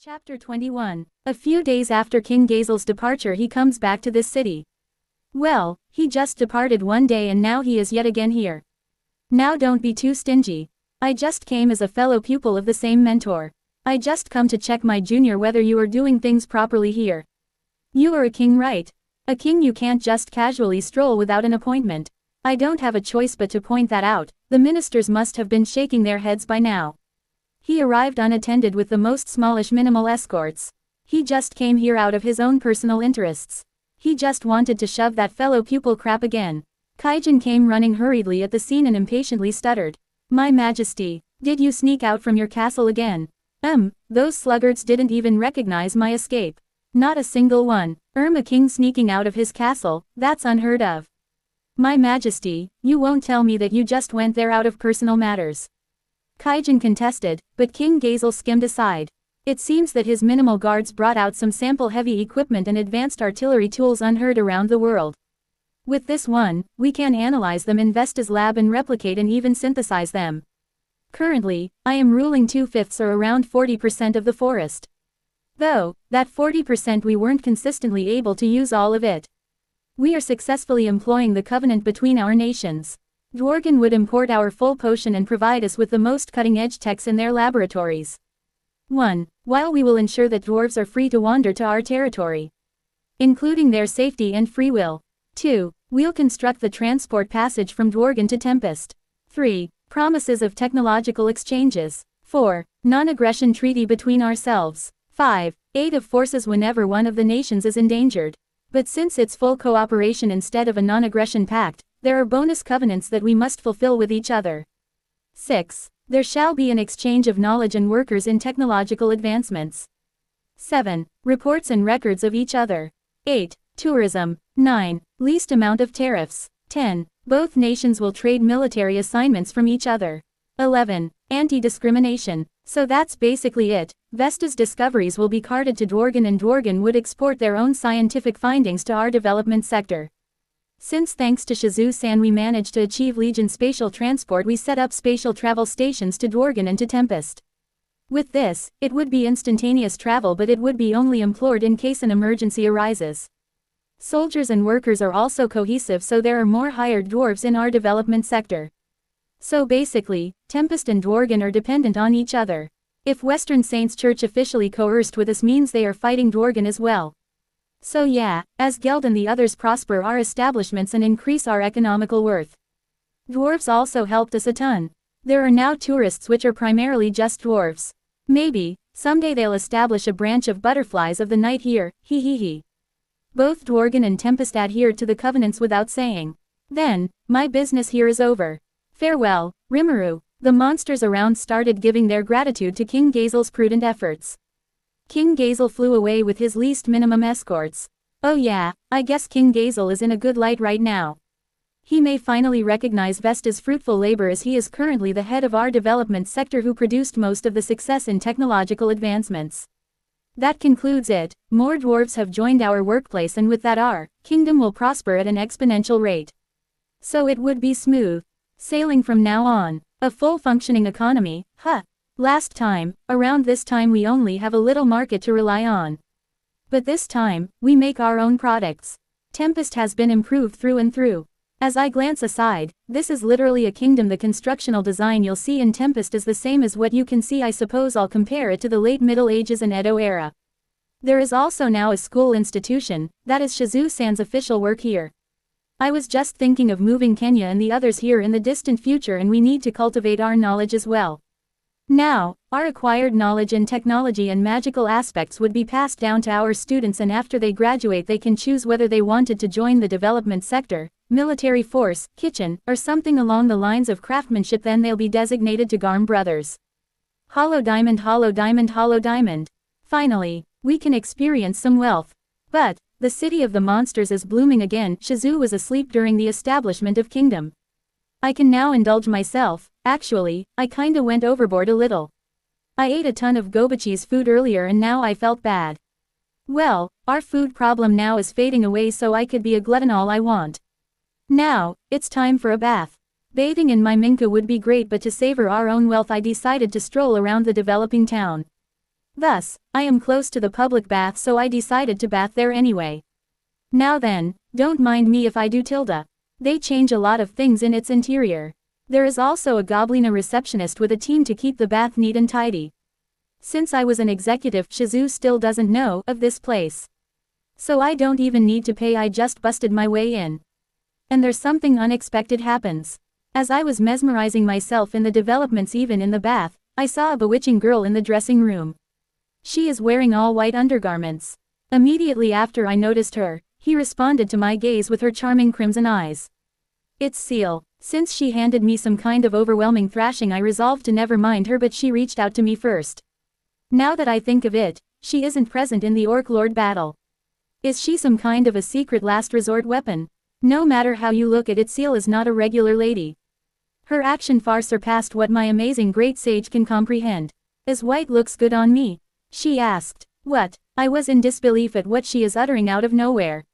Chapter 21. A few days after King Gazel's departure he comes back to this city. Well, he just departed one day and now he is yet again here. Now don't be too stingy. I just came as a fellow pupil of the same mentor. I just come to check my junior whether you are doing things properly here. You are a king, right? A king, you can't just casually stroll without an appointment. I don't have a choice but to point that out. The ministers must have been shaking their heads by now. He arrived unattended with the most smallish minimal escorts. He just came here out of his own personal interests. He just wanted to shove that fellow pupil crap again. Kaijin came running hurriedly at the scene and impatiently stuttered. My Majesty, did you sneak out from your castle again? Those sluggards didn't even recognize my escape. Not a single one. A king sneaking out of his castle, that's unheard of. My Majesty, you won't tell me that you just went there out of personal matters. Kaijin contested, but King Gazel skimmed aside. It seems that his minimal guards brought out some sample heavy equipment and advanced artillery tools unheard around the world. With this one, we can analyze them in Vesta's lab and replicate and even synthesize them. Currently, I am ruling 2/5 or around 40% of the forest. Though, that 40% we weren't consistently able to use all of it. We are successfully employing the covenant between our nations. Dworgen would import our full potion and provide us with the most cutting-edge techs in their laboratories. 1. While we will ensure that dwarves are free to wander to our territory, including their safety and free will. 2. We'll construct the transport passage from Dworgen to Tempest. 3. Promises of technological exchanges. 4. Non-aggression treaty between ourselves. 5. Aid of forces whenever one of the nations is endangered. But since it's full cooperation instead of a non-aggression pact, there are bonus covenants that we must fulfill with each other. 6. There shall be an exchange of knowledge and workers in technological advancements. 7. Reports and records of each other. 8. Tourism. 9. Least amount of tariffs. 10. Both nations will trade military assignments from each other. 11. Anti-discrimination. So that's basically it. Vesta's discoveries will be carted to Dworgen and Dworgen would export their own scientific findings to our development sector. Since thanks to Shizu-san we managed to achieve Legion spatial transport, we set up spatial travel stations to Dworgen and to Tempest. With this, it would be instantaneous travel, but it would be only employed in case an emergency arises. Soldiers and workers are also cohesive, so there are more hired dwarves in our development sector. So basically, Tempest and Dworgen are dependent on each other. If Western Saints Church officially coerced with us means they are fighting Dworgen as well. So yeah, as Geld and the others prosper our establishments and increase our economical worth. Dwarves also helped us a ton. There are now tourists which are primarily just dwarves. Maybe, someday they'll establish a branch of butterflies of the night here, hee hee hee. Both Dworgen and Tempest adhered to the covenants without saying. Then, my business here is over. Farewell, Rimuru. The monsters around started giving their gratitude to King Gazel's prudent efforts. King Gazel flew away with his least minimum escorts. Oh yeah, I guess King Gazel is in a good light right now. He may finally recognize Vesta's fruitful labor as he is currently the head of our development sector who produced most of the success in technological advancements. That concludes it. More dwarves have joined our workplace and with that our kingdom will prosper at an exponential rate. So it would be smooth sailing from now on. A full functioning economy, huh? Last time, around this time we only have a little market to rely on. But this time, we make our own products. Tempest has been improved through and through. As I glance aside, this is literally a kingdom. The constructional design you'll see in Tempest is the same as what you can see. I suppose I'll compare it to the late Middle Ages and Edo era. There is also now a school institution, that is Shizu-san's official work here. I was just thinking of moving Kenya and the others here in the distant future, and we need to cultivate our knowledge as well. Now, our acquired knowledge in technology and magical aspects would be passed down to our students, and after they graduate they can choose whether they wanted to join the development sector, military force, kitchen, or something along the lines of craftsmanship. Then they'll be designated to Garm Brothers. Hollow diamond, hollow diamond, hollow diamond. Finally, we can experience some wealth. But, the city of the monsters is blooming again. Shizu was asleep during the establishment of kingdom. I can now indulge myself. Actually, I kinda went overboard a little. I ate a ton of Gobachi's food earlier and now I felt bad. Well, our food problem now is fading away, so I could be a glutton all I want. Now, it's time for a bath. Bathing in my minka would be great, but to savor our own wealth I decided to stroll around the developing town. Thus, I am close to the public bath, so I decided to bath there anyway. Now then, don't mind me if I do. They change a lot of things in its interior. There is also a goblina receptionist with a team to keep the bath neat and tidy. Since I was an executive, Shizu still doesn't know of this place. So I don't even need to pay, I just busted my way in. And there's something unexpected happens. As I was mesmerizing myself in the developments even in the bath, I saw a bewitching girl in the dressing room. She is wearing all white undergarments. Immediately after I noticed her, he responded to my gaze with her charming crimson eyes. It's Seal. Since she handed me some kind of overwhelming thrashing, I resolved to never mind her, but she reached out to me first. Now that I think of it, she isn't present in the Orc Lord battle. Is she some kind of a secret last resort weapon? No matter how you look at it, Seal is not a regular lady. Her action far surpassed what my amazing great sage can comprehend. Is white looks good on me? She asked. What? I was in disbelief at what she is uttering out of nowhere.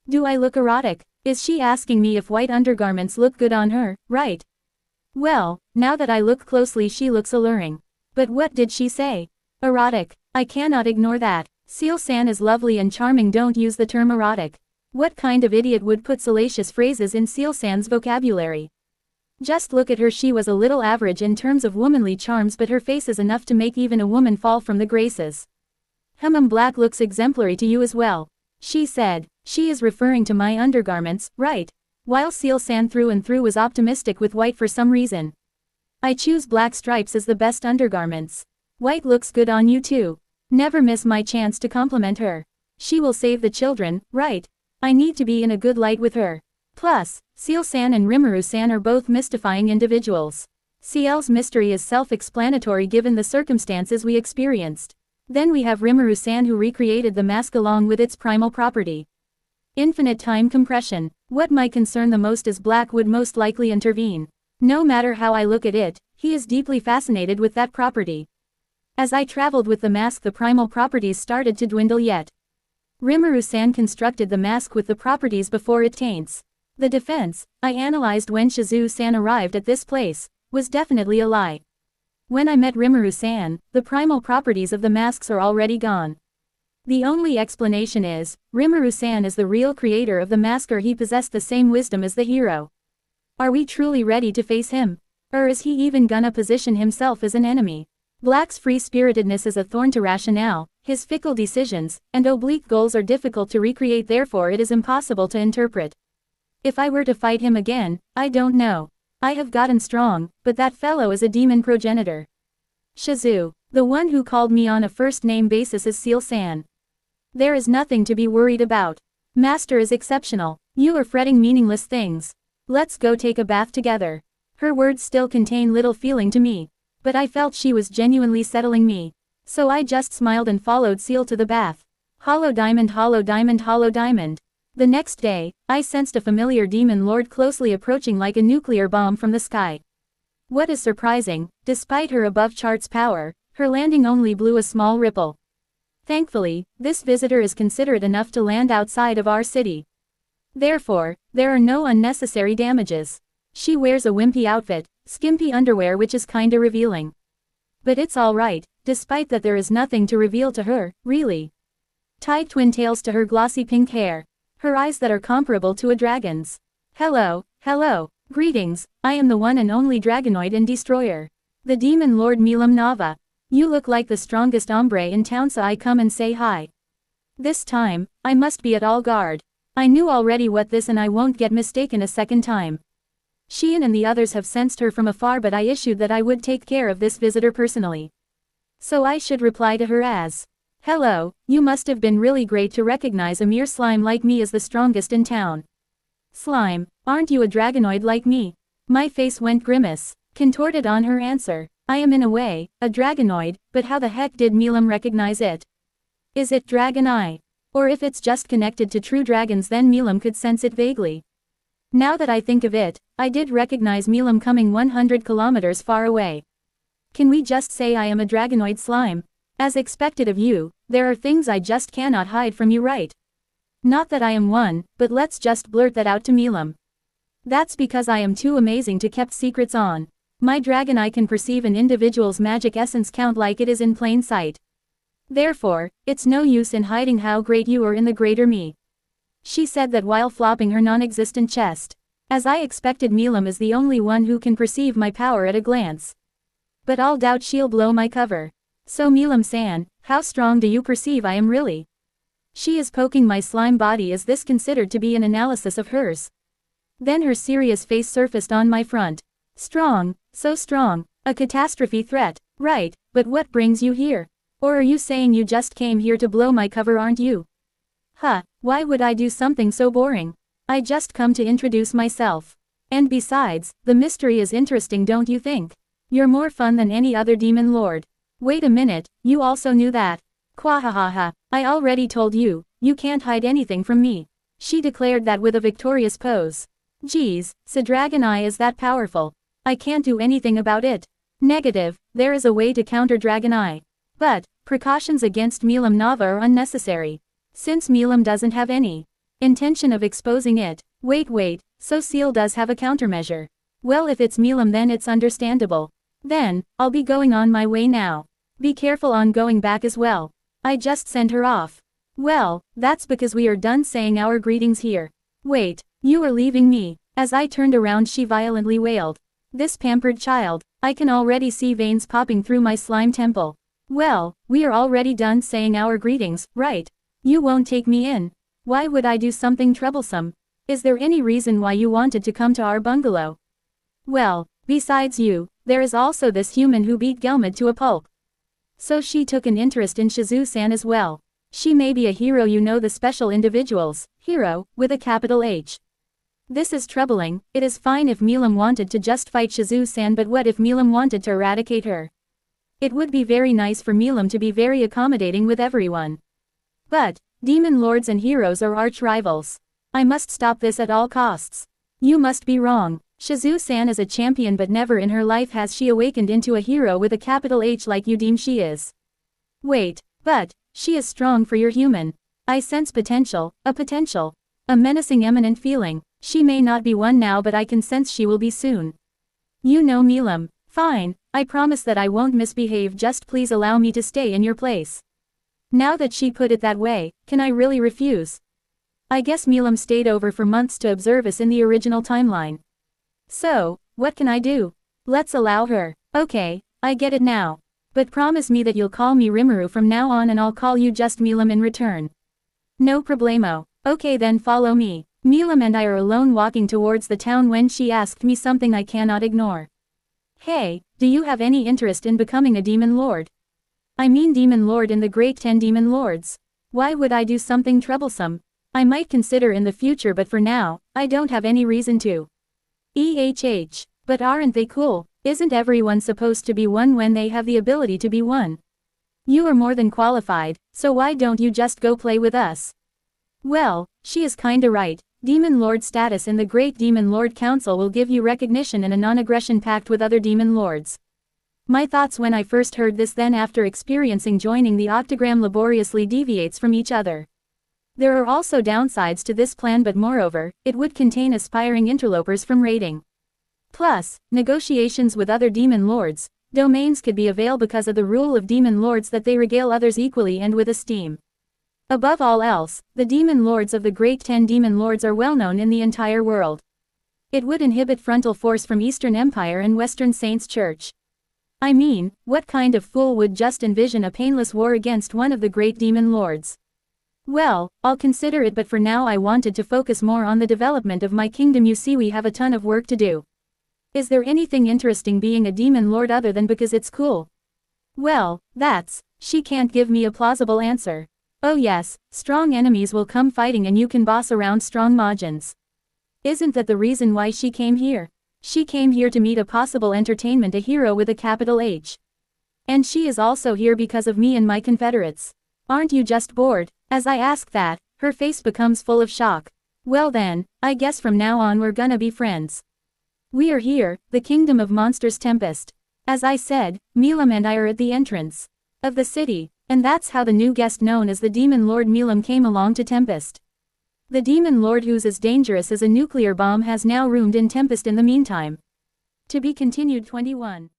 Do I look erotic? Is she asking me if white undergarments look good on her, right? Well, now that I look closely, she looks alluring. But what did she say? Erotic. I cannot ignore that. Seal-san is lovely and charming, don't use the term erotic. What kind of idiot would put salacious phrases in Seal-san's vocabulary? Just look at her, she was a little average in terms of womanly charms, but her face is enough to make even a woman fall from the graces. Black looks exemplary to you as well. She said. She is referring to my undergarments, right? While Seal-san through and through was optimistic with white for some reason. I choose black stripes as the best undergarments. White looks good on you too. Never miss my chance to compliment her. She will save the children, right? I need to be in a good light with her. Plus, Seal-san and Rimuru-san are both mystifying individuals. Ciel's mystery is self-explanatory given the circumstances we experienced. Then we have Rimuru-san who recreated the mask along with its primal property. Infinite time compression. What might concern the most is Black would most likely intervene. No matter how I look at it, he is deeply fascinated with that property. As I traveled with the mask, the primal properties started to dwindle yet. Rimuru-san constructed the mask with the properties before it taints. The defense, I analyzed when Shizu-san arrived at this place, was definitely a lie. When I met Rimuru-san, the primal properties of the masks are already gone. The only explanation is, Rimuru-san is the real creator of the mask, or he possessed the same wisdom as the hero. Are we truly ready to face him? Or is he even gonna position himself as an enemy? Black's free-spiritedness is a thorn to rationale, his fickle decisions, and oblique goals are difficult to recreate, therefore it is impossible to interpret. If I were to fight him again, I don't know. I have gotten strong, but that fellow is a demon progenitor. Shizu, the one who called me on a first-name basis, is Seal-san. There is nothing to be worried about. Master is exceptional. You are fretting meaningless things. Let's go take a bath together. Her words still contain little feeling to me. But I felt she was genuinely settling me. So I just smiled and followed Seal to the bath. Hollow diamond, hollow diamond, hollow diamond. The next day, I sensed a familiar demon lord closely approaching like a nuclear bomb from the sky. What is surprising, despite her above-charts power, her landing only blew a small ripple. Thankfully, this visitor is considerate enough to land outside of our city. Therefore, there are no unnecessary damages. She wears a wimpy outfit, skimpy underwear, which is kinda revealing. But it's alright, despite that there is nothing to reveal to her, really. Tied twin tails to her glossy pink hair. Her eyes that are comparable to a dragon's. Hello, hello, greetings, I am the one and only Dragonoid and Destroyer. The Demon Lord Milam Nava. You look like the strongest hombre in town, so I come and say hi. This time, I must be at all guard. I knew already what this, and I won't get mistaken a second time. Sheehan and the others have sensed her from afar, but I issued that I would take care of this visitor personally. So I should reply to her as, hello, you must have been really great to recognize a mere slime like me as the strongest in town. Slime, aren't you a Dragonoid like me? My face went grimace, contorted on her answer. I am in a way, a Dragonoid, but how the heck did Milam recognize it? Is it Dragon Eye? Or if it's just connected to true dragons, then Milam could sense it vaguely. Now that I think of it, I did recognize Milam coming 100 kilometers far away. Can we just say I am a Dragonoid slime? As expected of you, there are things I just cannot hide from you, right? Not that I am one, but let's just blurt that out to Milam. That's because I am too amazing to keep secrets on. My dragon eye can perceive an individual's magic essence count like it is in plain sight. Therefore, it's no use in hiding how great you are in the greater me. She said that while flopping her non-existent chest. As I expected, Milam is the only one who can perceive my power at a glance. But I'll doubt she'll blow my cover. So Milam-san, how strong do you perceive I am really? She is poking my slime body. Is this considered to be an analysis of hers? Then her serious face surfaced on my front. Strong, so strong, a catastrophe threat, right, but what brings you here? Or are you saying you just came here to blow my cover, aren't you? Huh, why would I do something so boring? I just come to introduce myself. And besides, the mystery is interesting, don't you think? You're more fun than any other demon lord. Wait a minute, you also knew that? Quahahaha, I already told you, you can't hide anything from me. She declared that with a victorious pose. Geez, so Dragon Eye is that powerful. I can't do anything about it. Negative, there is a way to counter Dragon Eye. But, precautions against Milam Nava are unnecessary. Since Milam doesn't have any intention of exposing it. Wait, so Seal does have a countermeasure. Well, if it's Milam then it's understandable. Then, I'll be going on my way now. Be careful on going back as well. I just sent her off. Well, that's because we are done saying our greetings here. Wait, you are leaving me. As I turned around she violently wailed. This pampered child, I can already see veins popping through my slime temple. Well, we are already done saying our greetings, right? You won't take me in. Why would I do something troublesome? Is there any reason why you wanted to come to our bungalow? Well, besides you, there is also this human who beat Gelmid to a pulp. So she took an interest in Shizu-san as well. She may be a hero, you know, the special individuals, hero, with a capital H. This is troubling. It is fine if Milam wanted to just fight Shizu-san, but what if Milam wanted to eradicate her? It would be very nice for Milam to be very accommodating with everyone. But, demon lords and heroes are arch rivals. I must stop this at all costs. You must be wrong. Shizu-san is a champion, but never in her life has she awakened into a hero with a capital H like you deem she is. Wait, but, she is strong for your human. I sense potential, a menacing eminent feeling. She may not be one now, but I can sense she will be soon. You know Milam. Fine, I promise that I won't misbehave, just please allow me to stay in your place. Now that she put it that way, can I really refuse? I guess Milam stayed over for months to observe us in the original timeline. So, what can I do? Let's allow her. Okay, I get it now. But promise me that you'll call me Rimuru from now on and I'll call you just Milam in return. No problemo. Okay then, follow me. Milam and I are alone walking towards the town when she asked me something I cannot ignore. Hey, do you have any interest in becoming a demon lord? I mean demon lord in the great 10 demon lords. Why would I do something troublesome? I might consider in the future, but for now, I don't have any reason to. But aren't they cool? Isn't everyone supposed to be one when they have the ability to be one? You are more than qualified, so why don't you just go play with us? Well, she is kinda right. Demon Lord status in the Great Demon Lord Council will give you recognition and a non-aggression pact with other demon lords. My thoughts when I first heard this, then after experiencing joining the octagram laboriously deviates from each other. There are also downsides to this plan, but moreover, it would contain aspiring interlopers from raiding. Plus, negotiations with other demon lords, domains could be available because of the rule of demon lords that they regale others equally and with esteem. Above all else, the demon lords of the Great 10 demon lords are well known in the entire world. It would inhibit frontal force from Eastern Empire and Western Saints Church. I mean, what kind of fool would just envision a painless war against one of the great demon lords? Well, I'll consider it, but for now I wanted to focus more on the development of my kingdom. You see, we have a ton of work to do. Is there anything interesting being a demon lord other than because it's cool? Well, she can't give me a plausible answer. Oh yes, strong enemies will come fighting and you can boss around strong Majins. Isn't that the reason why she came here? She came here to meet a possible entertainment, a hero with a capital H. And she is also here because of me and my confederates. Aren't you just bored? As I ask that, her face becomes full of shock. Well then, I guess from now on we're gonna be friends. We are here, the Kingdom of Monsters Tempest. As I said, Milam and I are at the entrance of the city, and that's how the new guest known as the Demon Lord Milam came along to Tempest. The Demon Lord, who's as dangerous as a nuclear bomb, has now roomed in Tempest in the meantime. To be continued. 21.